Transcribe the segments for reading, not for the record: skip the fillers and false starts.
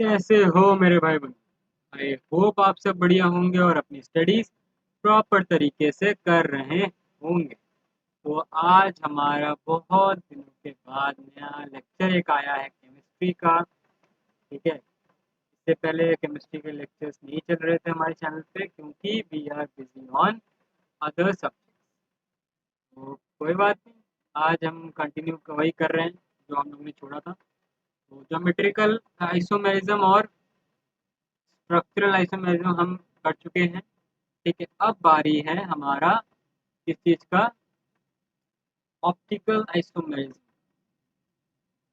कैसे हो मेरे भाई बंधु। आई होप आप सब बढ़िया होंगे और अपनी स्टडीज प्रॉपर तरीके से कर रहे होंगे। तो आज हमारा बहुत दिनों के बाद नया लेक्चर एक आया है केमिस्ट्री का। ठीक है, इससे पहले केमिस्ट्री के लेक्चर्स नहीं चल रहे थे हमारे चैनल पे क्योंकि we are busy on other subject. तो कोई बात नहीं, आज हम कंटिन्यू वही कर रहे हैं जो हम लोग ने छोड़ा था। तो ज्योमेट्रिकल आइसोमेरिज्म और स्ट्रक्चरल आइसोमेरिज्म हम कर चुके हैं। ठीक है, अब बारी है हमारा किस चीज़ का, ऑप्टिकल आइसोमेरिज्म।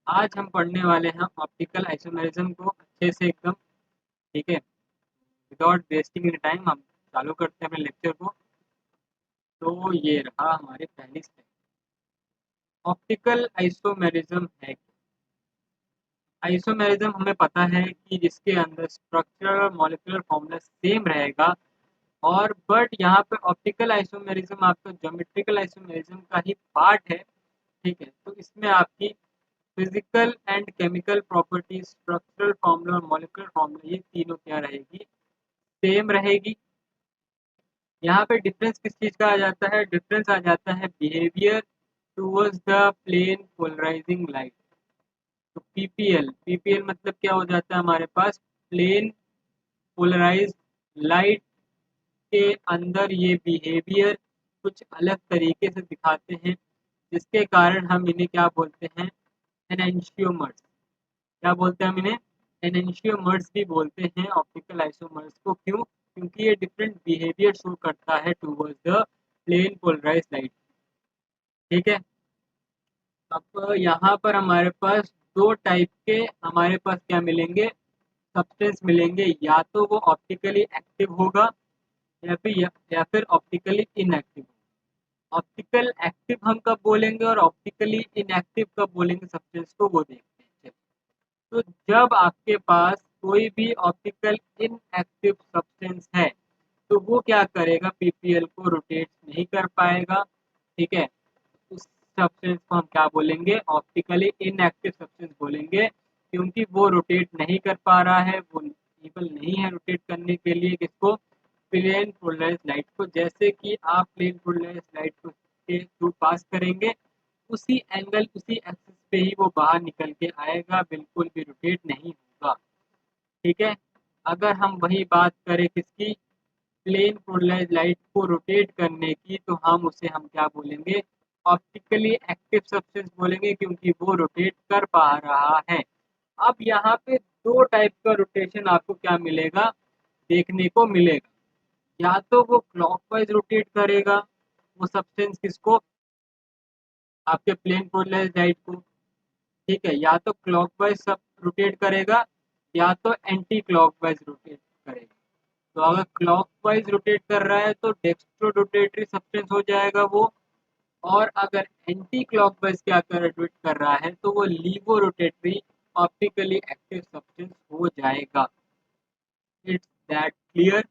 आज हम पढ़ने वाले हैं ऑप्टिकल आइसोमेरिज्म को अच्छे से एकदम। ठीक है, विदाउट वेस्टिंग इन टाइम हम चालू करते हैं अपने लेक्चर को। तो ये रहा हमारी पहली स्टेप। ऑप्टिकल आइसोमेरिज्म है क्या? आइसोमेरिज्म हमें पता है कि जिसके अंदर स्ट्रक्चरल और मॉलिक्यूलर फॉर्मूला सेम रहेगा, और बट यहाँ पे ऑप्टिकल आइसोमेरिज्म आपका ज्योमेट्रिकल आइसोमेरिज्म का ही पार्ट है। ठीक है, तो इसमें आपकी physical and chemical properties, structural formula और मॉलिक्यूलर फॉर्मूला, ये तीनों क्या रहेगी, सेम रहेगी। यहाँ पे डिफरेंस किस चीज़ का आ जाता है, डिफरेंस आ जाता है behaviour towards the plane polarising light. तो पीपीएल, पीपीएल मतलब क्या हो जाता है हमारे पास, प्लेन पोलराइज लाइट के अंदर ये बिहेवियर कुछ अलग तरीके से दिखाते हैं, जिसके कारण हम इन्हें क्या बोलते हैं, एनेंशियोमर्स। क्या बोलते हैं हम इन्हें, एनेंशियोमर्स भी बोलते हैं ऑप्टिकल आइसोमर्स को। क्यों? क्योंकि ये डिफरेंट बिहेवियर शो करता है towards the plane polarise light. ठीक है, अब यहाँ पर हमारे पास दो टाइप के हमारे पास क्या मिलेंगे, सब्सटेंस मिलेंगे। या तो वो ऑप्टिकली एक्टिव होगा या फिर ऑप्टिकली इनएक्टिव। ऑप्टिकल एक्टिव हम कब बोलेंगे और ऑप्टिकली इनएक्टिव कब बोलेंगे सब्सटेंस को, वो देखते हैं। तो जब आपके पास कोई भी ऑप्टिकल इनएक्टिव सब्सटेंस है तो वो क्या करेगा, पीपीएल को रोटेट नहीं कर पाएगा। ठीक है, उस सब्सटेंस को हम क्या बोलेंगे, ऑप्टिकली इनएक्टिव सब्सटेंस बोलेंगे, क्योंकि वो रोटेट नहीं कर पा रहा है, वो एबल नहीं है रोटेट करने के लिए किसको, प्लेन पोलराइज लाइट को। जैसे कि आप प्लेन पोलराइज लाइट को के थ्रू पास करेंगे, उसी एंगल उसी एक्सिस पे ही वो बाहर निकल के आएगा, बिल्कुल भी रोटेट नहीं होगा। ठीक है, अगर हम वही बात करें किसकी, प्लेन पोलराइज लाइट को रोटेट करने की, तो हम क्या बोलेंगे, ऑप्टिकली एक्टिव सब्सटेंस बोलेंगे, क्योंकि वो रोटेट कर पा रहा है। अब यहाँ पे दो टाइप का रोटेशन आपको क्या मिलेगा, देखने को मिलेगा। या तो वो क्लॉकवाइज रोटेट करेगा वो सब्सटेंस किसको, आपके प्लेन पोलराइज लाइट को। ठीक है, या तो क्लॉकवाइज सब रोटेट करेगा या तो एंटी क्लॉकवाइज रोटेट करेगा। तो अगर क्लॉकवाइज रोटेट कर रहा है तो डेक्स्ट्रो रोटेटरी सब्सटेंस हो जाएगा वो, और अगर एंटी क्लॉकवाइज क्या कर रोटेट कर रहा है तो वो laevo rotatory optically active substance हो जाएगा। It's that clear.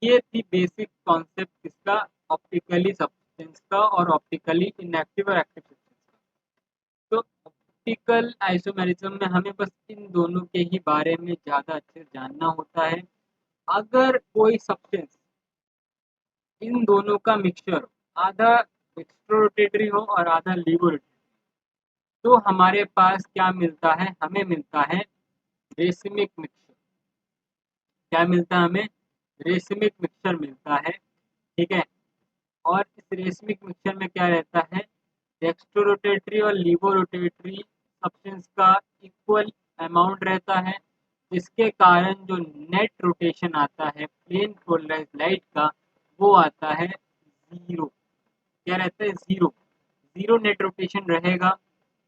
ये थी बेसिक कॉन्सेप्ट किसका, ऑप्टिकली सब्सटेंस का और ऑप्टिकली इनएक्टिव और एक्टिव सब्सटेंस का। तो ऑप्टिकल आइसोमेरिज्म में हमें बस इन दोनों के ही बारे में ज़्यादा अच्छे से जानना होता है। अगर कोई सब्सटेंस इन दोनों का मिक्सचर, आधा एक्स्ट्रोरोटेटरी हो और आधा लीवोरोटेटरी, तो हमारे पास क्या मिलता है, हमें मिलता है रेसिमिक मिक्सचर। क्या मिलता है हमें, रेसिमिक मिक्सचर मिलता है। ठीक है, और इस रेसिमिक मिक्सचर में क्या रहता है, डेक्स्ट्रोरोटेटरी और लीवोरोटेटरी सब्सटेंस का इक्वल अमाउंट रहता है, जिसके कारण जो नेट रोटेशन आता है प्लेन पोलराइज लाइट का, वो आता है जीरो। क्या रहता है, जीरो। जीरो नेट रोटेशन रहेगा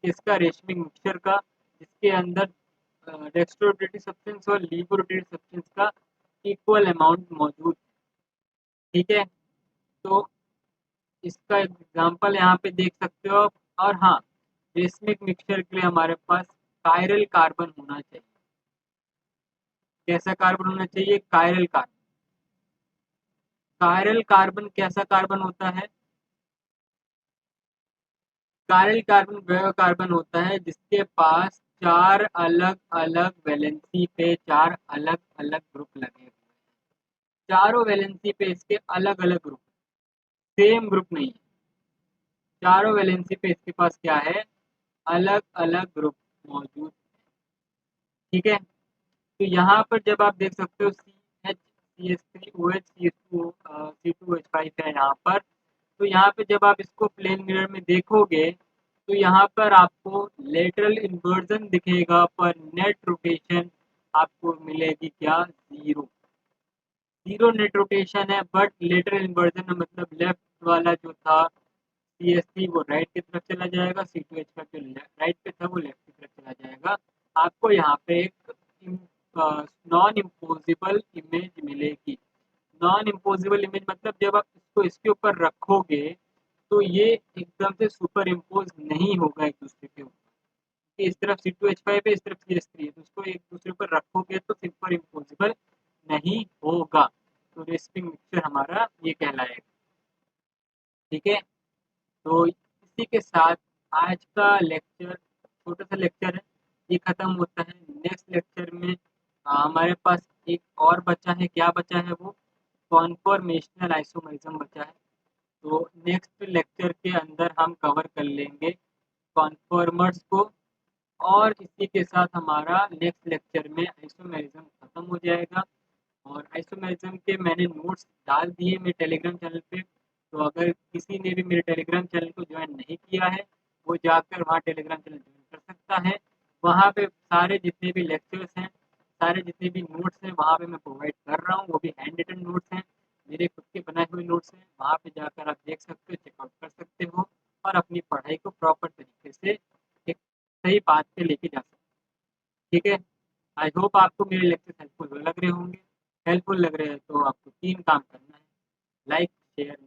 इसका, रेशमिक मिक्सचर का, जिसके अंदर डेक्स्ट्रोरोटेटरी सब्सटेंस और लीवोरोटेटरी सब्सटेंस का इक्वल अमाउंट मौजूद है। ठीक है, तो इसका एग्जांपल यहाँ पे देख सकते हो आप। और हाँ, रेशमिक मिक्सचर के लिए हमारे पास कायरल कार्बन होना चाहिए। कैसा कार्बन होना चाहिए, कायरल कार्बन। कायरल कार्बन कैसा कार्बन होता है, कायरल कार्बन वह कार्बन होता है जिसके पास 4 अलग-अलग वैलेंसी पे 4 अलग-अलग ग्रुप लगे हुए हैं। चारों वैलेंसी पे इसके अलग-अलग ग्रुप, सेम ग्रुप नहीं है। चारों वैलेंसी पे इसके पास क्या है, अलग-अलग ग्रुप मौजूद, ठीक है। तो यहाँ पर जब आप देख सकते हो CH CH3OH C2H5 है यहाँ पर। तो यहाँ पे जब आप इसको प्लेन मिरर में देखोगे तो यहाँ पर आपको लेटरल इन्वर्जन दिखेगा, पर नेट रोटेशन आपको मिलेगी क्या, जीरो। जीरो नेट रोटेशन है, बट लेटरल इन्वर्जन में मतलब लेफ्ट वाला जो था CH3 वो राइट की तरफ चला जाएगा, C2H5 जो राइट पे था वो लेफ्ट की तरफ चला जाएगा। आपको यहाँ पे एक नॉन इम्पोजिबल इमेज मिलेगी। नॉन इम्पोजिबल इमेज मतलब जब आप इसको इसके ऊपर रखोगे तो ये एकदम से सुपर इम्पोज नहीं होगा एक दूसरे के ऊपर। इस तरफ C2H5 है, इस तरफ CH3 है, तो उसको एक दूसरे पर रखोगे तो सुपर इम्पोजिबल नहीं होगा। तो रेसिपिंग मिक्सचर हमारा ये कहलाएगा, ठीक है। तो इसी के साथ आज का लेक्चर, छोटा सा लेक्चर है, ये खत्म होता है। नेक्स्ट लेक्चर में हमारे पास एक और बचा है, क्या बचा है वो, कॉन्फॉर्मेशनल आइसोमरिज्म बचा है। तो नेक्स्ट लेक्चर के अंदर हम कवर कर लेंगे कॉन्फॉर्मर्स को, और इसी के साथ हमारा नेक्स्ट लेक्चर में आइसोमेरिज्म खत्म हो जाएगा। और आइसोमेरिज्म के मैंने नोट्स डाल दिए मेरे टेलीग्राम चैनल पे। तो अगर किसी ने भी मेरे टेलीग्राम चैनल को ज्वाइन नहीं किया है, वो जाकर वहाँ टेलीग्राम चैनल ज्वाइन कर सकता है। वहाँ पे सारे जितने भी लेक्चर्स हैं, सारे जितने भी नोट्स हैं वहाँ पे मैं प्रोवाइड कर रहा हूँ, वो भी हैंड रिटन नोट्स हैं, मेरे खुद के बनाए हुए नोट्स हैं। वहाँ पे जाकर आप देख सकते हो, चेकआउट कर सकते हो, और अपनी पढ़ाई को प्रॉपर तरीके से एक सही बात पे लेके जा सकते हो, ठीक है। आई होप आपको मेरे लेक्चर हेल्पफुल लग रहे होंगे। हेल्पफुल लग रहे हैं तो आपको 3 काम करना है, लाइक, शेयर,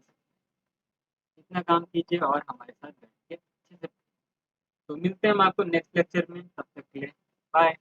इतना काम कीजिए और हमारे साथ बैठ के अच्छे से। तो मिलते हैं हम आपको नेक्स्ट लेक्चर में, तब तक के लिए बाय।